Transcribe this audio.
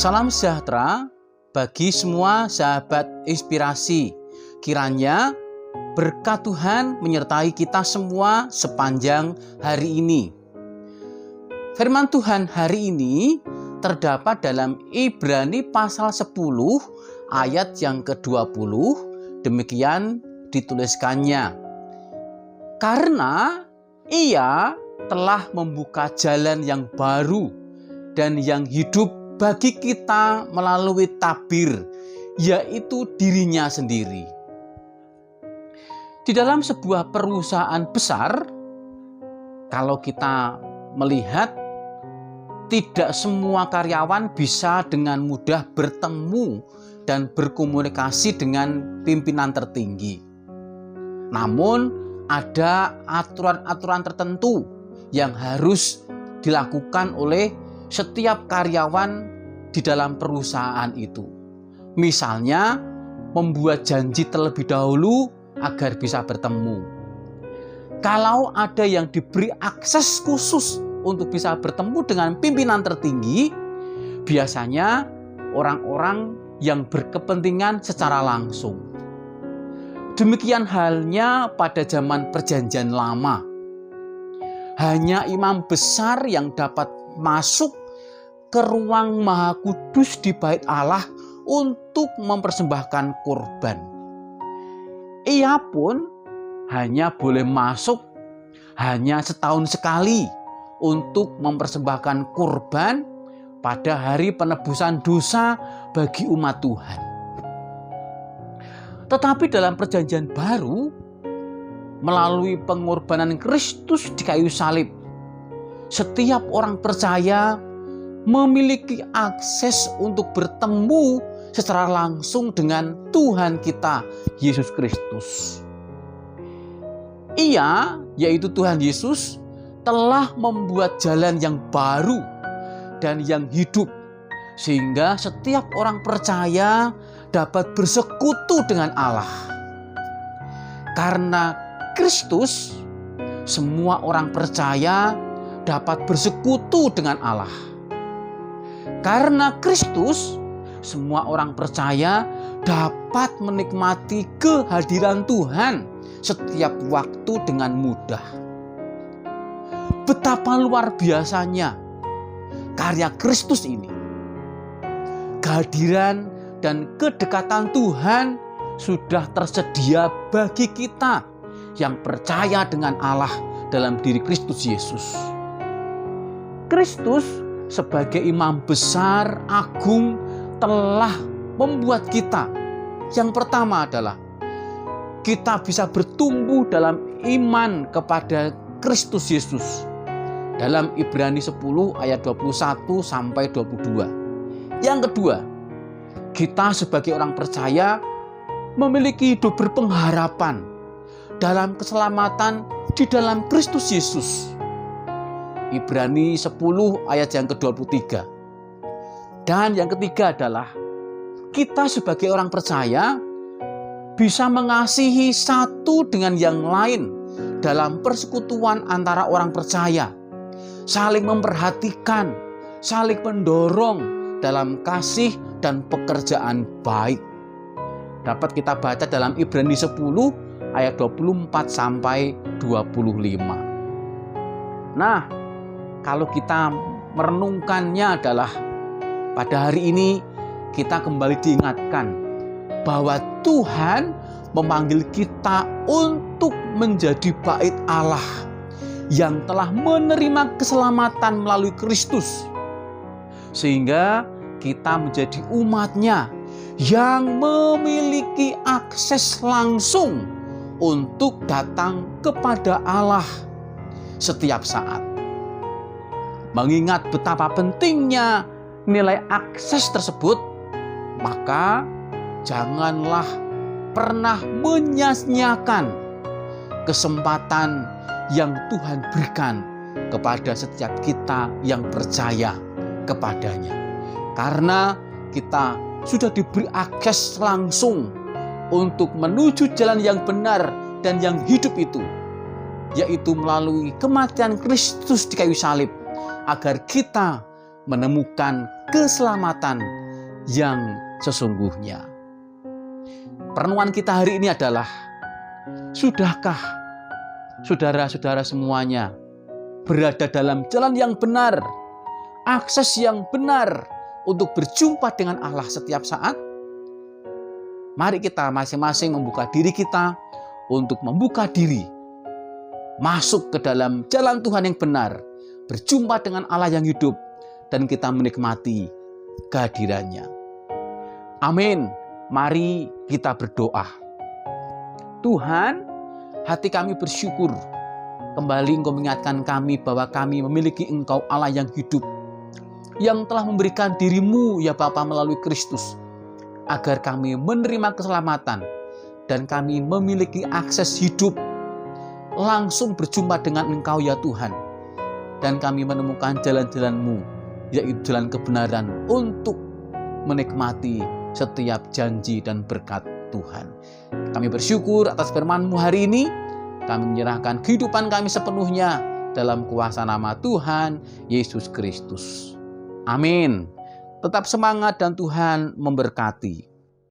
Salam sejahtera bagi semua sahabat inspirasi. Kiranya berkat Tuhan menyertai kita semua sepanjang hari ini. Firman Tuhan hari ini terdapat dalam Ibrani pasal 10 ayat yang ke-20. Demikian dituliskannya. Karena Ia telah membuka jalan yang baru dan yang hidup bagi kita melalui tabir, yaitu dirinya sendiri. Di dalam sebuah perusahaan besar, kalau kita melihat tidak semua karyawan bisa dengan mudah bertemu dan berkomunikasi dengan pimpinan tertinggi. Namun ada aturan-aturan tertentu yang harus dilakukan oleh setiap karyawan di dalam perusahaan itu. Misalnya membuat janji terlebih dahulu agar bisa bertemu. Kalau ada yang diberi akses khusus untuk bisa bertemu dengan pimpinan tertinggi, biasanya orang-orang yang berkepentingan secara langsung. Demikian halnya pada zaman Perjanjian Lama. Hanya imam besar yang dapat masuk ke ruang Maha Kudus di Bait Allah untuk mempersembahkan kurban. Ia pun hanya boleh masuk hanya setahun sekali untuk mempersembahkan kurban pada hari penebusan dosa bagi umat Tuhan. Tetapi dalam Perjanjian Baru, melalui pengorbanan Kristus di kayu salib, setiap orang percaya memiliki akses untuk bertemu secara langsung dengan Tuhan kita, Yesus Kristus. Ia, yaitu Tuhan Yesus, telah membuat jalan yang baru dan yang hidup, sehingga setiap orang percaya dapat bersekutu dengan Allah. Karena Kristus, semua orang percaya dapat bersekutu dengan Allah. Karena Kristus, semua orang percaya dapat menikmati kehadiran Tuhan setiap waktu dengan mudah. Betapa luar biasanya karya Kristus ini. Kehadiran dan kedekatan Tuhan sudah tersedia bagi kita yang percaya dengan Allah dalam diri Kristus Yesus. Kristus sebagai imam besar agung telah membuat kita, yang pertama adalah kita bisa bertumbuh dalam iman kepada Kristus Yesus. Dalam Ibrani 10 ayat 21 sampai 22. Yang kedua, kita sebagai orang percaya memiliki hidup berpengharapan dalam keselamatan di dalam Kristus Yesus. Ibrani 10 ayat yang ke-23. Dan yang ketiga adalah kita sebagai orang percaya bisa mengasihi satu dengan yang lain dalam persekutuan antara orang percaya, saling memperhatikan, saling mendorong dalam kasih dan pekerjaan baik. Dapat kita baca dalam Ibrani 10 ayat 24 sampai 25. Nah, kalau kita merenungkannya adalah pada hari ini kita kembali diingatkan bahwa Tuhan memanggil kita untuk menjadi bait Allah yang telah menerima keselamatan melalui Kristus. Sehingga kita menjadi umat-Nya yang memiliki akses langsung untuk datang kepada Allah setiap saat. Mengingat betapa pentingnya nilai akses tersebut, maka janganlah pernah menyia-nyiakan kesempatan yang Tuhan berikan kepada setiap kita yang percaya kepadanya. Karena kita sudah diberi akses langsung untuk menuju jalan yang benar dan yang hidup itu, yaitu melalui kematian Kristus di kayu salib, agar kita menemukan keselamatan yang sesungguhnya. Perenungan kita hari ini adalah, sudahkah saudara-saudara semuanya berada dalam jalan yang benar, akses yang benar untuk berjumpa dengan Allah setiap saat? Mari kita masing-masing membuka diri kita untuk membuka diri masuk ke dalam jalan Tuhan yang benar, berjumpa dengan Allah yang hidup, dan kita menikmati kehadirannya. Amin. Mari kita berdoa. Tuhan, hati kami bersyukur. Kembali Engkau mengingatkan kami bahwa kami memiliki Engkau Allah yang hidup, yang telah memberikan diri-Mu ya Bapa melalui Kristus, agar kami menerima keselamatan dan kami memiliki akses hidup langsung berjumpa dengan Engkau ya Tuhan. Dan kami menemukan jalan-jalan-Mu, yaitu jalan kebenaran untuk menikmati setiap janji dan berkat Tuhan. Kami bersyukur atas firman-Mu hari ini. Kami menyerahkan kehidupan kami sepenuhnya dalam kuasa nama Tuhan Yesus Kristus. Amin. Tetap semangat dan Tuhan memberkati.